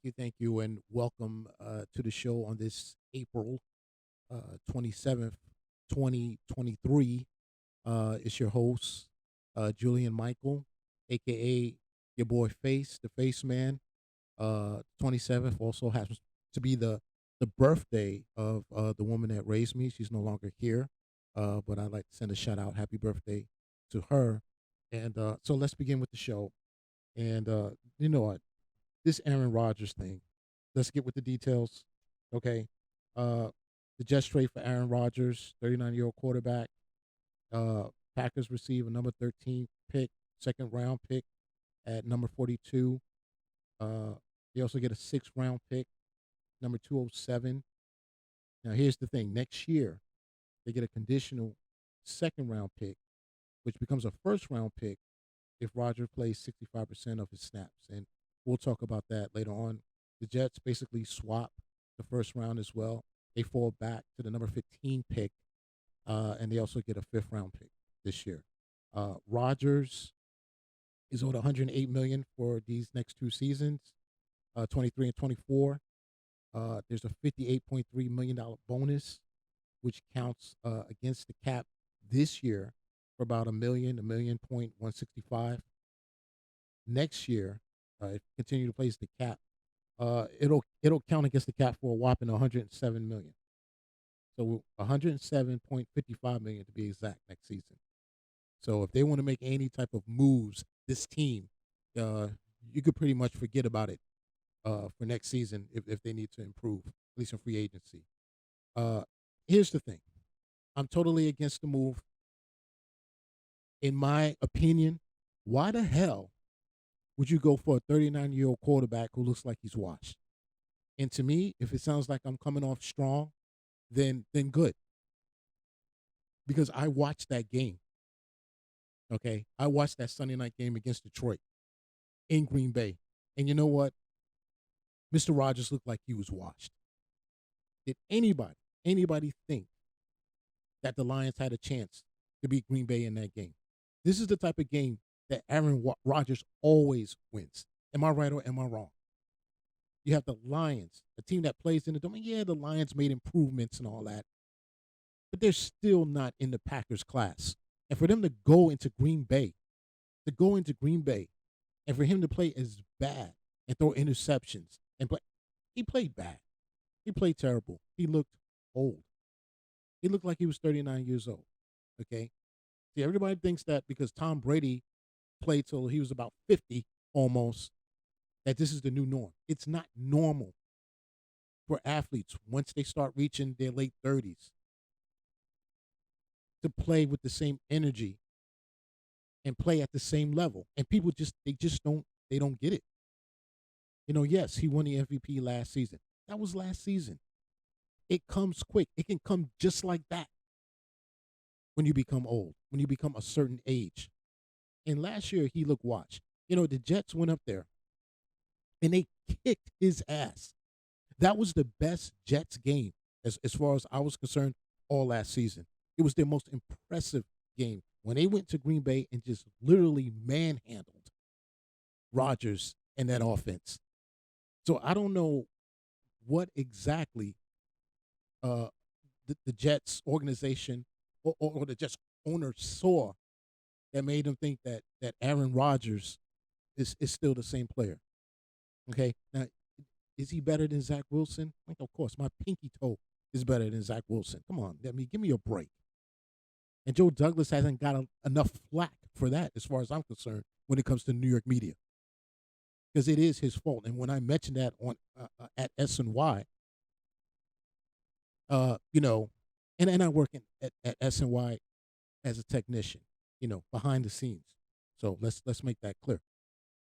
thank you, and welcome to the show on this April 27th, 2023. It's your host, Julian Michael, aka your boy Face, the Face Man. 27th also happens to be the birthday of the woman that raised me. She's no longer here, but I'd like to send a shout out, happy birthday to her. And so let's begin with the show. And you know what? This Aaron Rodgers thing. Let's get with the details. Okay. Uh, the Jets trade for Aaron Rodgers, 39-year-old quarterback. Packers receive a number 13 pick, second round pick at number 42. Uh, they also get a sixth round pick, number 207. Now, here's the thing: next year, they get a conditional second round pick, which becomes a first round pick if Roger plays 65% of his snaps. And we'll talk about that later on. The Jets basically swap the first round as well. They fall back to the number 15 pick, and they also get a fifth round pick this year. Rodgers is owed 108 million for these next two seasons, 23 and 24. There's a $58.3 million bonus, which counts against the cap this year for about a million point 165. Next year, if you continue to place the cap, it'll count against the cap for a whopping 107 million. So 107.55 million to be exact next season. So if they want to make any type of moves, this team, uh, you could pretty much forget about it for next season if they need to improve, at least in free agency. Uh, Here's the thing: I'm totally against the move. In my opinion, why the hell would you go for a 39-year-old quarterback who looks like he's washed? And to me, if it sounds like I'm coming off strong, then good, because I watched that game. Okay, I watched that Sunday night game against Detroit in Green Bay, and you know what? Mr. Rogers looked like he was washed. Did anybody think that the Lions had a chance to beat Green Bay in that game? This is the type of game that Aaron Rodgers always wins. Am I right or am I wrong? You have the Lions, a team that plays in the domain. Yeah, the Lions made improvements and all that, but they're still not in the Packers class. And for them to go into Green Bay, and for him to play as bad and throw interceptions and play, he played bad. He played terrible. He looked old. He looked like he was 39 years old. Okay. See, everybody thinks that because Tom Brady played till he was about 50 almost, that this is the new norm. It's not normal for athletes once they start reaching their late 30s to play with the same energy and play at the same level. And people just don't get it. You know, yes, he won the MVP last season. That was last season. It comes quick. It can come just like that when you become old, when you become a certain age. And last year he looked watched. You know, the Jets went up there and they kicked his ass. That was the best Jets game as far as I was concerned all last season. It was their most impressive game when they went to Green Bay and just literally manhandled Rodgers and that offense. So I don't know what exactly uh, the Jets organization or the Jets owner saw that made them think that Aaron Rodgers is still the same player. Okay, now is he better than Zach Wilson? Like, of course, my pinky toe is better than Zach Wilson. Come on, give me a break. And Joe Douglas hasn't got enough flack for that, as far as I'm concerned, when it comes to New York media, because it is his fault. And when I mentioned that on at SNY, you know, and I work at SNY as a technician, you know, behind the scenes. So let's make that clear.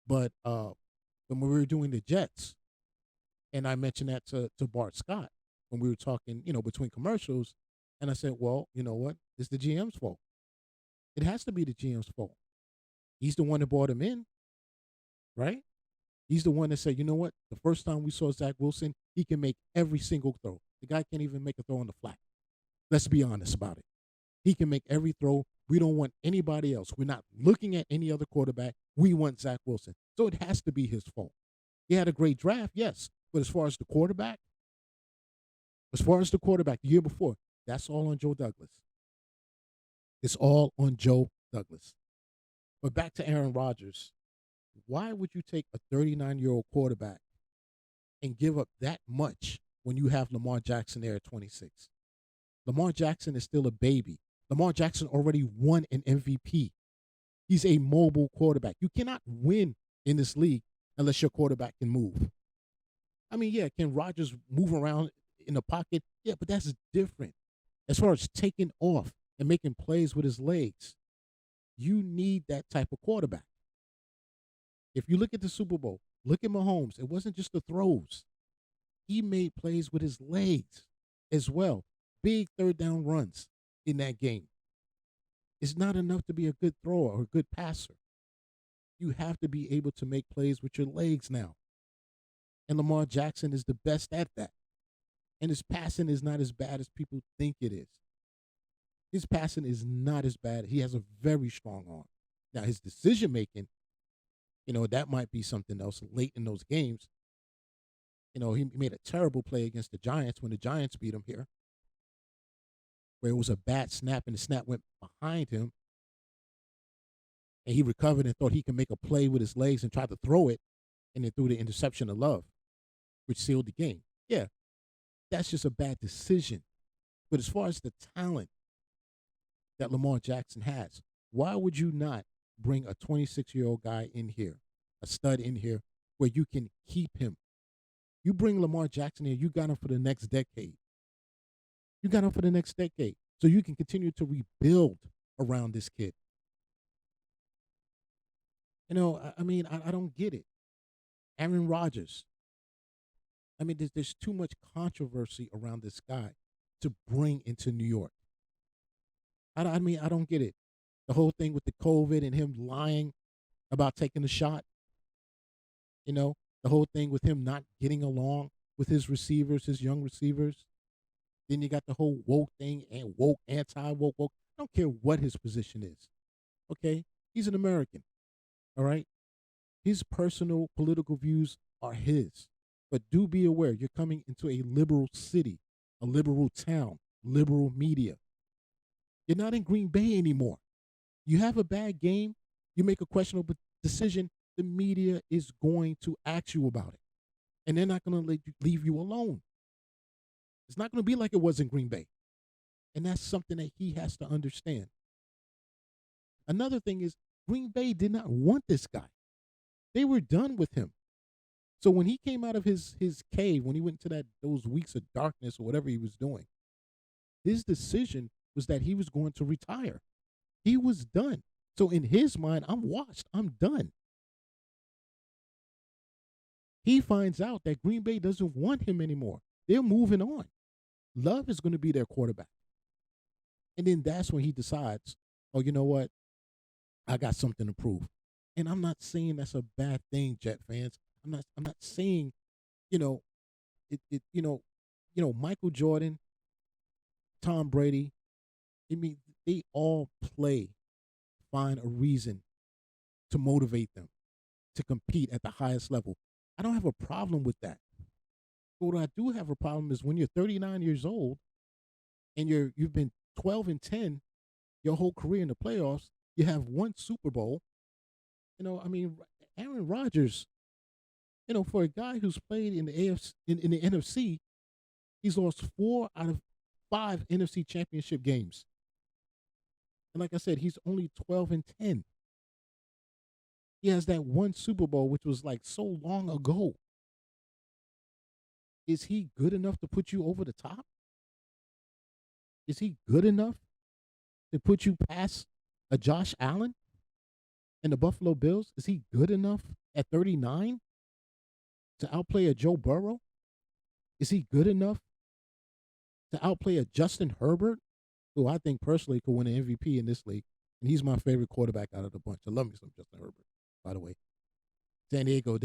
But when we were doing the Jets, and I mentioned that to Bart Scott when we were talking, you know, between commercials, and I said, well, you know what? It's the GM's fault. It has to be the GM's fault. He's the one that brought him in, right? He's the one that said, you know what? The first time we saw Zach Wilson, he can make every single throw. The guy can't even make a throw on the flat. Let's be honest about it. He can make every throw. We don't want anybody else. We're not looking at any other quarterback. We want Zach Wilson. So it has to be his fault. He had a great draft, yes. But as far as the quarterback, the year before, that's all on Joe Douglas. It's all on Joe Douglas. But back to Aaron Rodgers. Why would you take a 39-year-old quarterback and give up that much when you have Lamar Jackson there at 26? Lamar Jackson is still a baby. Lamar Jackson already won an MVP. He's a mobile quarterback. You cannot win in this league unless your quarterback can move. I mean, yeah, can Rodgers move around in the pocket? Yeah, but that's different. As far as taking off and making plays with his legs, you need that type of quarterback. If you look at the Super Bowl, look at Mahomes. It wasn't just the throws. He made plays with his legs as well. Big third down runs in that game. It's not enough to be a good thrower or a good passer. You have to be able to make plays with your legs now. And Lamar Jackson is the best at that. And his passing is not as bad as people think it is. His passing is not as bad. He has a very strong arm. Now, his decision making, that might be something else late in those games. He made a terrible play against the Giants when the Giants beat him here, where it was a bad snap and the snap went behind him. And he recovered and thought he could make a play with his legs and tried to throw it, and then threw the interception of Love, which sealed the game. Yeah, that's just a bad decision. But as far as the talent that Lamar Jackson has, why would you not bring a 26-year-old guy in here, a stud in here, where you can keep him? You bring Lamar Jackson here, you got him for the next decade. You got him for the next decade. So you can continue to rebuild around this kid. I don't get it. Aaron Rodgers. I mean, there's too much controversy around this guy to bring into New York. I don't get it. The whole thing with the COVID and him lying about taking the shot. The whole thing with him not getting along with his receivers, his young receivers. Then you got the whole woke thing and woke, anti-woke, woke. I don't care what his position is. Okay? He's an American. All right? His personal political views are his. But do be aware, you're coming into a liberal city, a liberal town, liberal media. You're not in Green Bay anymore. You have a bad game, you make a questionable decision, the media is going to ask you about it. And they're not going to leave you alone. It's not going to be like it was in Green Bay. And that's something that he has to understand. Another thing is, Green Bay did not want this guy. They were done with him. So when he came out of his cave, when he went into those weeks of darkness or whatever he was doing, his decision was that he was going to retire. He was done. So in his mind, I'm washed. I'm done. He finds out that Green Bay doesn't want him anymore. They're moving on. Love is going to be their quarterback. And then that's when he decides, oh, you know what? I got something to prove. And I'm not saying that's a bad thing, Jet fans. I'm not saying, Michael Jordan, Tom Brady, they all find a reason to motivate them to compete at the highest level. I don't have a problem with that. But what I do have a problem is when you're 39 years old and you've been 12-10 your whole career in the playoffs, you have one Super Bowl. Aaron Rodgers, for a guy who's played in the AFC, in the NFC, he's lost 4 out of 5 NFC championship games. And like I said, he's only 12-10. He has that one Super Bowl, which was like so long ago. Is he good enough to put you over the top? Is he good enough to put you past a Josh Allen and the Buffalo Bills? Is he good enough at 39 to outplay a Joe Burrow? Is he good enough to outplay a Justin Herbert, who I think personally could win an MVP in this league? And he's my favorite quarterback out of the bunch. I love me some Justin Herbert, by the way. San Diego,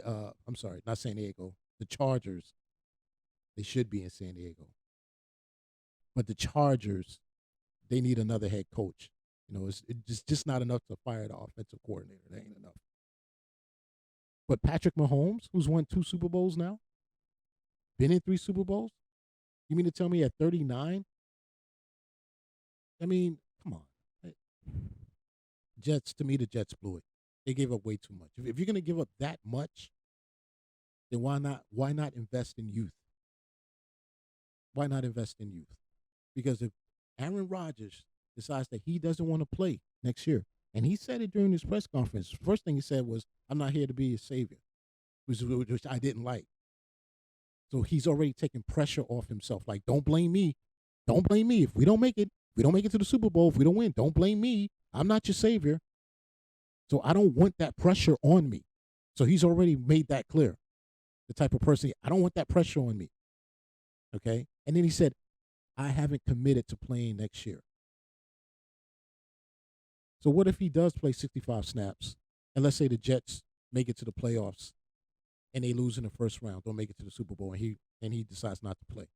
I'm sorry, not San Diego. The Chargers, they should be in San Diego. But the Chargers, they need another head coach. It's just not enough to fire the offensive coordinator. That ain't enough. But Patrick Mahomes, who's won 2 Super Bowls now, been in 3 Super Bowls, you mean to tell me at 39? I mean, come on. Jets, to me, the Jets blew it. They gave up way too much. If you're going to give up that much, then why not invest in youth? Why not invest in youth? Because if Aaron Rodgers decides that he doesn't want to play next year, and he said it during his press conference, first thing he said was, "I'm not here to be a savior," which I didn't like. So he's already taking pressure off himself. Like, don't blame me. Don't blame me if we don't make it. If we don't make it to the Super Bowl, if we don't win, don't blame me. I'm not your savior. So I don't want that pressure on me. So he's already made that clear. The type of person, I don't want that pressure on me. Okay. And then he said, I haven't committed to playing next year. So what if he does play 65 snaps? And let's say the Jets make it to the playoffs and they lose in the first round, don't make it to the Super Bowl, and he decides not to play.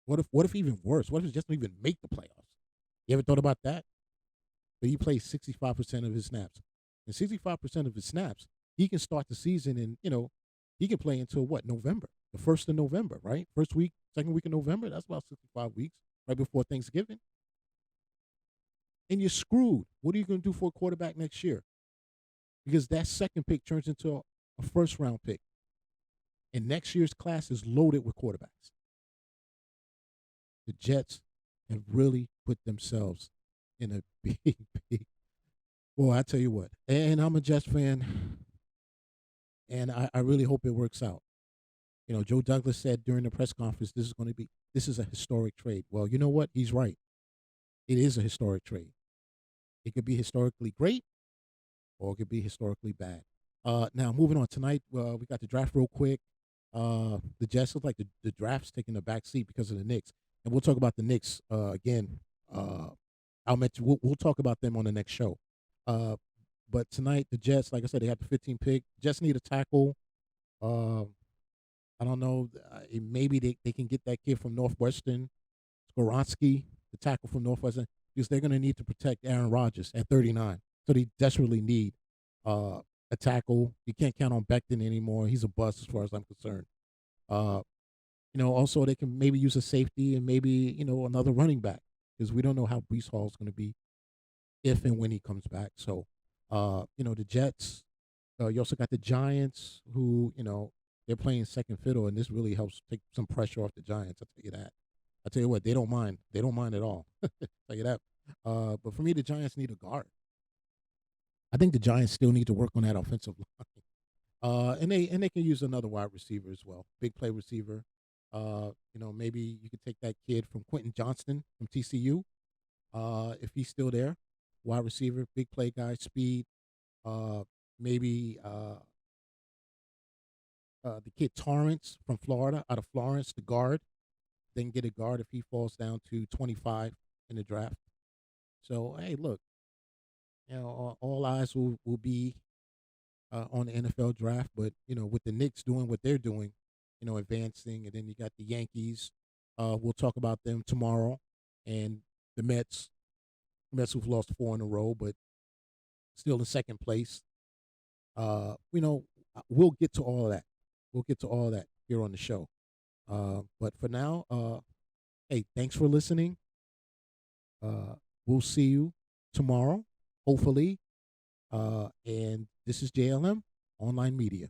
What if even worse? What if he just don't even make the playoffs? You ever thought about that? But he plays 65% of his snaps. And 65% of his snaps, he can start the season and, he can play until what, November? The 1st of November, right? First week, second week of November, that's about 65 weeks, right before Thanksgiving. And you're screwed. What are you going to do for a quarterback next year? Because that second pick turns into a first round pick. And next year's class is loaded with quarterbacks. The Jets have really put themselves in a big. Well, I tell you what, and I'm a Jets fan, and I really hope it works out. Joe Douglas said during the press conference, this is a historic trade. Well, you know what? He's right. It is a historic trade. It could be historically great, or it could be historically bad. Now, moving on tonight, we got the draft real quick. The Jets look like the draft's taking a back seat because of the Knicks, and we'll talk about the Knicks again. We'll talk about them on the next show. But tonight, the Jets, like I said, they have the 15th pick. Jets need a tackle. I don't know. Maybe they can get that kid from Northwestern, Skoronski, the tackle from Northwestern, because they're going to need to protect Aaron Rodgers at 39. So they desperately need a tackle. You can't count on Becton anymore. He's a bust as far as I'm concerned. Also they can maybe use a safety and maybe, another running back, because we don't know how Breece Hall is going to be if and when he comes back. So, the Jets, you also got the Giants who, they're playing second fiddle, and this really helps take some pressure off the Giants. I'll tell you that. I tell you what, they don't mind. They don't mind at all. Tell you that. But for me, the Giants need a guard. I think the Giants still need to work on that offensive line. And they can use another wide receiver as well, big play receiver. Maybe you could take that kid from Quentin Johnston from TCU, if he's still there, wide receiver, big play guy, speed. Maybe the kid Torrance from Florida, out of Florence, the guard. Then get a guard if he falls down to 25 in the draft. So, hey, look, all eyes will be on the NFL draft. But, with the Knicks doing what they're doing, advancing, and then you got the Yankees. We'll talk about them tomorrow. And the Mets who've lost 4 in a row, but still in second place. We'll get to all of that. We'll get to all of that here on the show. But for now, hey, thanks for listening. We'll see you tomorrow, hopefully. And this is JLM Online Media.